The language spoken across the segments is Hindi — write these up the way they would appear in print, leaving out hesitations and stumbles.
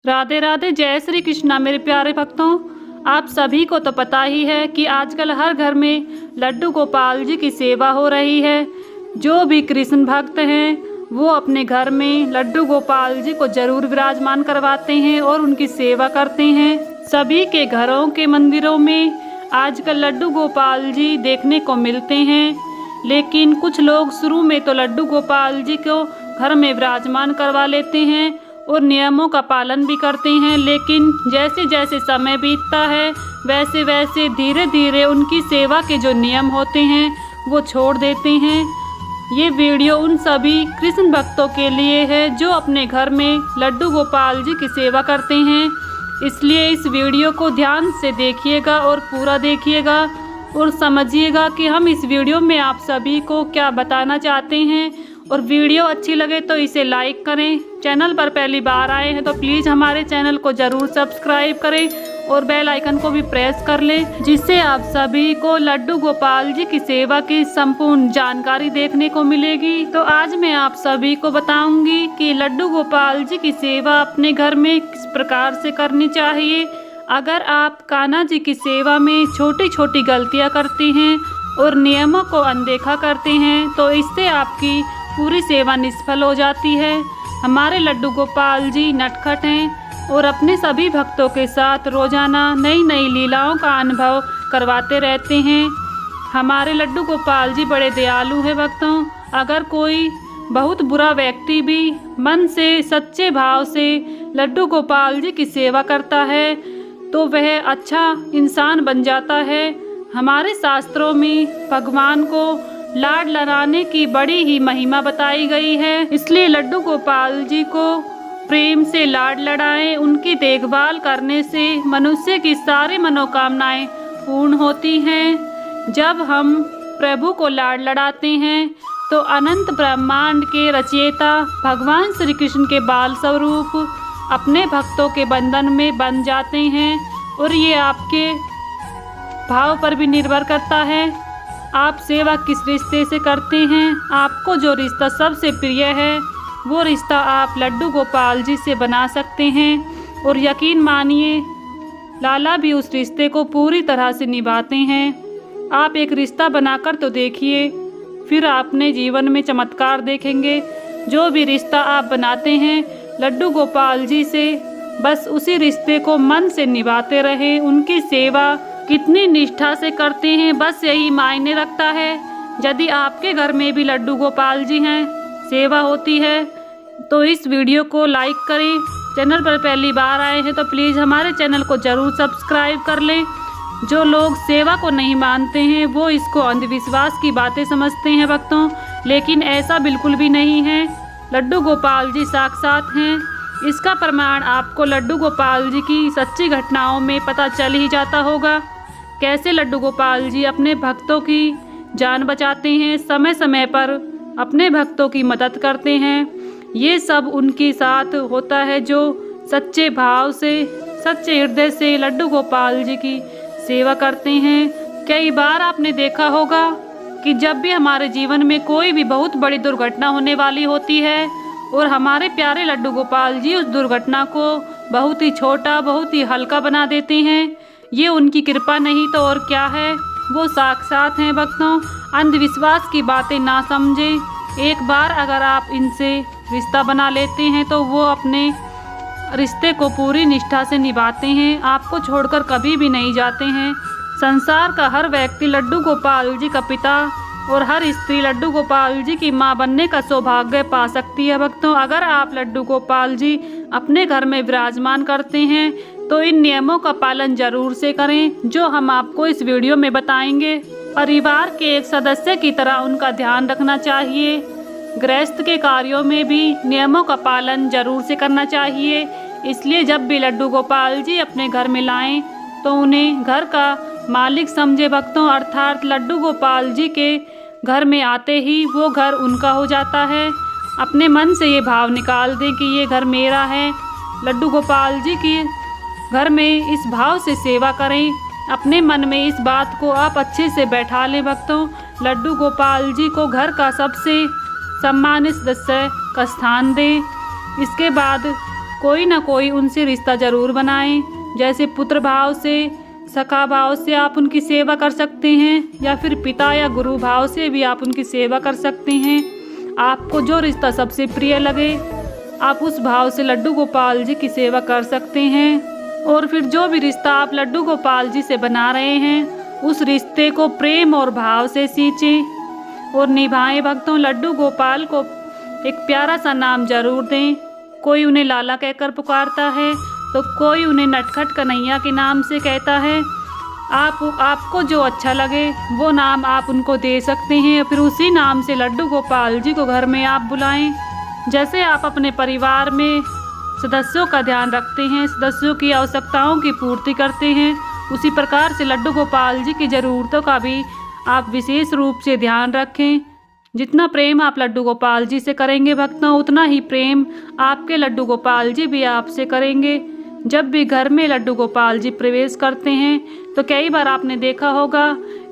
राधे राधे, जय श्री कृष्णा। मेरे प्यारे भक्तों, आप सभी को तो पता ही है कि आजकल हर घर में लड्डू गोपाल जी की सेवा हो रही है। जो भी कृष्ण भक्त हैं वो अपने घर में लड्डू गोपाल जी को जरूर विराजमान करवाते हैं और उनकी सेवा करते हैं। सभी के घरों के मंदिरों में आजकल लड्डू गोपाल जी देखने को मिलते हैं, लेकिन कुछ लोग शुरू में तो लड्डू गोपाल जी को घर में विराजमान करवा लेते हैं और नियमों का पालन भी करते हैं, लेकिन जैसे जैसे समय बीतता है वैसे वैसे धीरे धीरे उनकी सेवा के जो नियम होते हैं वो छोड़ देते हैं। ये वीडियो उन सभी कृष्ण भक्तों के लिए है जो अपने घर में लड्डू गोपाल जी की सेवा करते हैं। इसलिए इस वीडियो को ध्यान से देखिएगा और पूरा देखिएगा और समझिएगा कि हम इस वीडियो में आप सभी को क्या बताना चाहते हैं। और वीडियो अच्छी लगे तो इसे लाइक करें। चैनल पर पहली बार आए हैं तो प्लीज़ हमारे चैनल को ज़रूर सब्सक्राइब करें और बेल आइकन को भी प्रेस कर लें, जिससे आप सभी को लड्डू गोपाल जी की सेवा की संपूर्ण जानकारी देखने को मिलेगी। तो आज मैं आप सभी को बताऊंगी कि लड्डू गोपाल जी की सेवा अपने घर में किस प्रकार से करनी चाहिए। अगर आप कान्हा जी की सेवा में छोटी छोटी गलतियां करते हैं और नियमों को अनदेखा करते हैं तो इससे आपकी पूरी सेवा निष्फल हो जाती है। हमारे लड्डू गोपाल जी नटखट हैं और अपने सभी भक्तों के साथ रोजाना नई नई लीलाओं का अनुभव करवाते रहते हैं। हमारे लड्डू गोपाल जी बड़े दयालु हैं भक्तों। अगर कोई बहुत बुरा व्यक्ति भी मन से सच्चे भाव से लड्डू गोपाल जी की सेवा करता है तो वह अच्छा इंसान बन जाता है। हमारे शास्त्रों में भगवान को लाड लड़ाने की बड़ी ही महिमा बताई गई है, इसलिए लड्डू गोपाल जी को प्रेम से लाड लड़ाएं। उनकी देखभाल करने से मनुष्य की सारी मनोकामनाएं पूर्ण होती हैं। जब हम प्रभु को लाड लड़ाते हैं तो अनंत ब्रह्मांड के रचयिता भगवान श्री कृष्ण के बाल स्वरूप अपने भक्तों के बंधन में बंध जाते हैं। और ये आपके भाव पर भी निर्भर करता है, आप सेवा किस रिश्ते से करते हैं। आपको जो रिश्ता सबसे प्रिय है वो रिश्ता आप लड्डू गोपाल जी से बना सकते हैं। और यकीन मानिए लाला भी उस रिश्ते को पूरी तरह से निभाते हैं। आप एक रिश्ता बनाकर तो देखिए, फिर आपने जीवन में चमत्कार देखेंगे। जो भी रिश्ता आप बनाते हैं लड्डू गोपाल जी से, बस उसी रिश्ते को मन से निभाते रहें। उनकी सेवा कितनी निष्ठा से करते हैं बस यही मायने रखता है। यदि आपके घर में भी लड्डू गोपाल जी हैं, सेवा होती है, तो इस वीडियो को लाइक करें। चैनल पर पहली बार आए हैं तो प्लीज़ हमारे चैनल को ज़रूर सब्सक्राइब कर लें। जो लोग सेवा को नहीं मानते हैं वो इसको अंधविश्वास की बातें समझते हैं भक्तों, लेकिन ऐसा बिल्कुल भी नहीं है। लड्डू गोपाल जी साक्षात हैं। इसका प्रमाण आपको लड्डू गोपाल जी की सच्ची घटनाओं में पता चल ही जाता होगा। कैसे लड्डू गोपाल जी अपने भक्तों की जान बचाते हैं, समय समय पर अपने भक्तों की मदद करते हैं। ये सब उनके साथ होता है जो सच्चे भाव से, सच्चे हृदय से लड्डू गोपाल जी की सेवा करते हैं। कई बार आपने देखा होगा कि जब भी हमारे जीवन में कोई भी बहुत बड़ी दुर्घटना होने वाली होती है और हमारे प्यारे लड्डू गोपाल जी उस दुर्घटना को बहुत ही छोटा, बहुत ही हल्का बना देते हैं। ये उनकी कृपा नहीं तो और क्या है, वो साक्षात हैं भक्तों। अंधविश्वास की बातें ना समझें। एक बार अगर आप इनसे रिश्ता बना लेते हैं तो वो अपने रिश्ते को पूरी निष्ठा से निभाते हैं, आपको छोड़कर कभी भी नहीं जाते हैं। संसार का हर व्यक्ति लड्डू गोपाल जी का पिता और हर स्त्री लड्डू गोपाल जी की मां बनने का सौभाग्य पा सकती है भक्तों। अगर आप लड्डू गोपाल जी अपने घर में विराजमान करते हैं तो इन नियमों का पालन जरूर से करें जो हम आपको इस वीडियो में बताएंगे। परिवार के एक सदस्य की तरह उनका ध्यान रखना चाहिए। गृहस्थ के कार्यों में भी नियमों का पालन जरूर से करना चाहिए। इसलिए जब भी लड्डू गोपाल जी अपने घर में लाएं तो उन्हें घर का मालिक समझे भक्तों, अर्थात लड्डू गोपाल जी के घर में आते ही वो घर उनका हो जाता है। अपने मन से ये भाव निकाल दें कि ये घर मेरा है। लड्डू गोपाल जी की घर में इस भाव से सेवा करें। अपने मन में इस बात को आप अच्छे से बैठा लें भक्तों। लड्डू गोपाल जी को घर का सबसे सम्मानित सदस्य का स्थान दें। इसके बाद कोई ना कोई उनसे रिश्ता जरूर बनाएं। जैसे पुत्र भाव से, सखा भाव से आप उनकी सेवा कर सकते हैं, या फिर पिता या गुरु भाव से भी आप उनकी सेवा कर सकते हैं। आपको जो रिश्ता सबसे प्रिय लगे आप उस भाव से लड्डू गोपाल जी की सेवा कर सकते हैं। और फिर जो भी रिश्ता आप लड्डू गोपाल जी से बना रहे हैं उस रिश्ते को प्रेम और भाव से सींचें और निभाएं। भक्तों, लड्डू गोपाल को एक प्यारा सा नाम जरूर दें। कोई उन्हें लाला कहकर पुकारता है तो कोई उन्हें नटखट कन्हैया के नाम से कहता है। आपको जो अच्छा लगे वो नाम आप उनको दे सकते हैं। फिर उसी नाम से लड्डू गोपाल जी को घर में आप बुलाएं। जैसे आप अपने परिवार में सदस्यों का ध्यान रखते हैं, सदस्यों की आवश्यकताओं की पूर्ति करते हैं, उसी प्रकार से लड्डू गोपाल जी की ज़रूरतों का भी आप विशेष रूप से ध्यान रखें। जितना प्रेम आप लड्डू गोपाल जी से करेंगे भक्तों, उतना ही प्रेम आपके लड्डू गोपाल जी भी आपसे करेंगे। जब भी घर में लड्डू गोपाल जी प्रवेश करते हैं तो कई बार आपने देखा होगा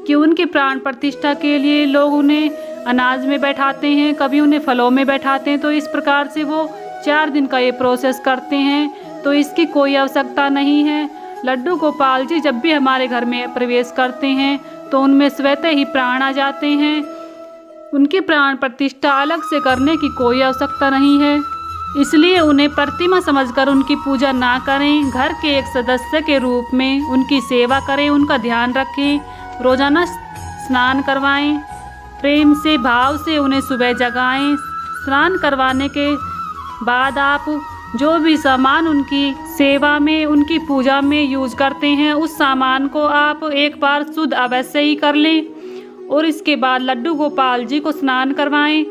कि उनकी प्राण प्रतिष्ठा के लिए लोग उन्हें अनाज में बैठाते हैं, कभी उन्हें फलों में बैठाते हैं। तो इस प्रकार से वो 4 दिन का ये प्रोसेस करते हैं, तो इसकी कोई आवश्यकता नहीं है। लड्डू गोपाल जी जब भी हमारे घर में प्रवेश करते हैं तो उनमें स्वतः ही प्राण आ जाते हैं। उनकी प्राण प्रतिष्ठा अलग से करने की कोई आवश्यकता नहीं है, इसलिए उन्हें प्रतिमा समझकर उनकी पूजा ना करें। घर के एक सदस्य के रूप में उनकी सेवा करें, उनका ध्यान रखें, रोजाना स्नान करवाएं, प्रेम से भाव से उन्हें सुबह जगाएं। स्नान करवाने के बाद आप जो भी सामान उनकी सेवा में, उनकी पूजा में यूज करते हैं उस सामान को आप एक बार शुद्ध अवश्य ही कर लें। और इसके बाद लड्डू गोपाल जी को स्नान करवाएं,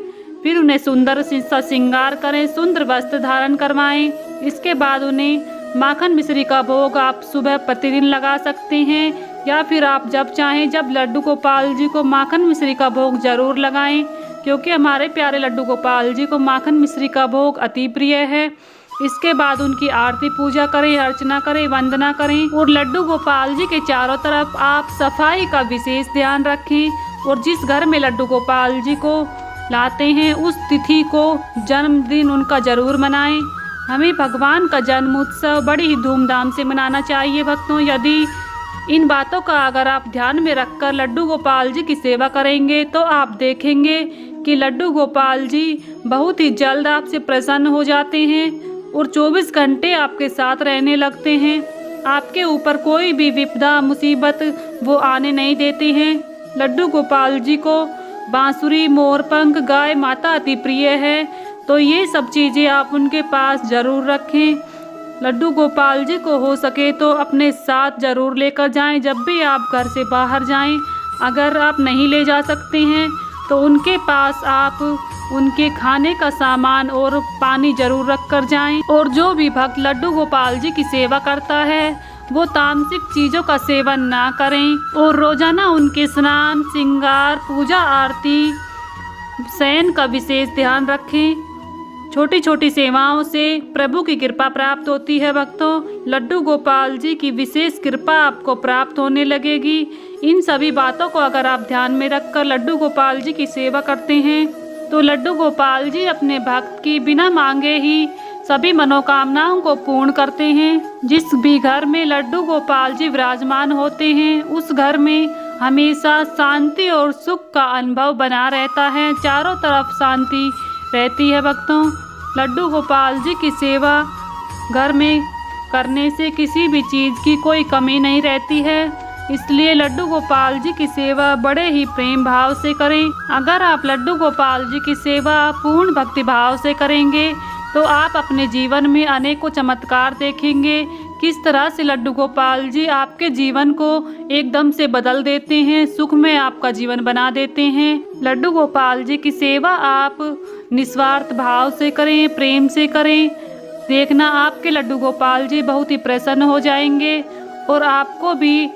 फिर उन्हें सुंदर सा श्रृंगार करें, सुंदर वस्त्र धारण करवाएं। इसके बाद उन्हें माखन मिश्री का भोग आप सुबह प्रतिदिन लगा सकते हैं, या फिर आप जब चाहें जब लड्डू गोपाल जी को माखन मिश्री का भोग जरूर लगाएं, क्योंकि हमारे प्यारे लड्डू गोपाल जी को माखन मिश्री का भोग अति प्रिय है। इसके बाद उनकी आरती पूजा करें, अर्चना करें, वंदना करें। और लड्डू गोपाल जी के चारों तरफ आप सफाई का विशेष ध्यान रखें। और जिस घर में लड्डू गोपाल जी को लाते हैं उस तिथि को, जन्मदिन उनका जरूर मनाएं। हमें भगवान का जन्म उत्सव बड़ी ही धूमधाम से मनाना चाहिए भक्तों। यदि इन बातों का अगर आप ध्यान में रखकर लड्डू गोपाल जी की सेवा करेंगे तो आप देखेंगे कि लड्डू गोपाल जी बहुत ही जल्द आपसे प्रसन्न हो जाते हैं और 24 घंटे आपके साथ रहने लगते हैं। आपके ऊपर कोई भी विपदा मुसीबत वो आने नहीं देते हैं। लड्डू गोपाल जी को बांसुरी, मोरपंख, गाय माता अति प्रिय है, तो ये सब चीज़ें आप उनके पास ज़रूर रखें। लड्डू गोपाल जी को हो सके तो अपने साथ ज़रूर लेकर जाएं जब भी आप घर से बाहर जाएं। अगर आप नहीं ले जा सकते हैं तो उनके पास आप उनके खाने का सामान और पानी जरूर रख कर जाएं। और जो भी भक्त लड्डू गोपाल जी की सेवा करता है वो तामसिक चीज़ों का सेवन ना करें और रोजाना उनके स्नान, श्रृंगार, पूजा, आरती, शयन का विशेष ध्यान रखें। छोटी छोटी सेवाओं से प्रभु की कृपा प्राप्त होती है भक्तों। लड्डू गोपाल जी की विशेष कृपा आपको प्राप्त होने लगेगी। इन सभी बातों को अगर आप ध्यान में रखकर लड्डू गोपाल जी की सेवा करते हैं तो लड्डू गोपाल जी अपने भक्त की बिना मांगे ही सभी मनोकामनाओं को पूर्ण करते हैं। जिस भी घर में लड्डू गोपाल जी विराजमान होते हैं उस घर में हमेशा शांति और सुख का अनुभव बना रहता है। चारों तरफ शांति रहती है भक्तों। लड्डू गोपाल जी की सेवा घर में करने से किसी भी चीज़ की कोई कमी नहीं रहती है, इसलिए लड्डू गोपाल जी की सेवा बड़े ही प्रेम भाव से करें। अगर आप लड्डू गोपाल जी की सेवा पूर्ण भक्ति भाव से करेंगे तो आप अपने जीवन में अनेकों चमत्कार देखेंगे। किस तरह से लड्डू गोपाल जी आपके जीवन को एकदम से बदल देते हैं, सुख में आपका जीवन बना देते हैं। लड्डू गोपाल जी की सेवा आप निस्वार्थ भाव से करें, प्रेम से करें। देखना आपके लड्डू गोपाल जी बहुत ही प्रसन्न हो जाएंगे और आपको भी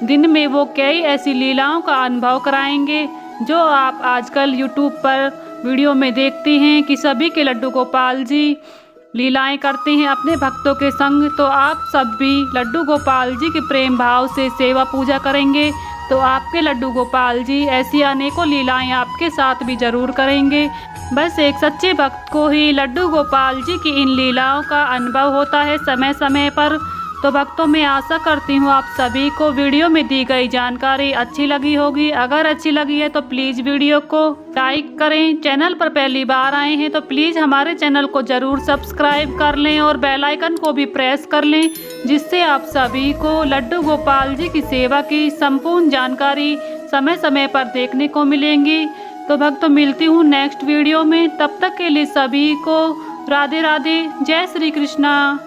दिन में वो कई ऐसी लीलाओं का अनुभव कराएंगे जो आप आजकल यूट्यूब पर वीडियो में देखते हैं कि सभी के लड्डू गोपाल जी लीलाएं करते हैं अपने भक्तों के संग। तो आप सब भी लड्डू गोपाल जी के प्रेम भाव से सेवा पूजा करेंगे तो आपके लड्डू गोपाल जी ऐसी अनेकों लीलाएं आपके साथ भी जरूर करेंगे। बस एक सच्चे भक्त को ही लड्डू गोपाल जी की इन लीलाओं का अनुभव होता है समय समय पर। तो भक्तों, मैं आशा करती हूँ आप सभी को वीडियो में दी गई जानकारी अच्छी लगी होगी। अगर अच्छी लगी है तो प्लीज़ वीडियो को लाइक करें। चैनल पर पहली बार आए हैं तो प्लीज़ हमारे चैनल को ज़रूर सब्सक्राइब कर लें और बेल आइकन को भी प्रेस कर लें, जिससे आप सभी को लड्डू गोपाल जी की सेवा की संपूर्ण जानकारी समय समय पर देखने को मिलेंगी। तो भक्तों, मिलती हूँ नेक्स्ट वीडियो में। तब तक के लिए सभी को राधे राधे, जय श्री कृष्णा।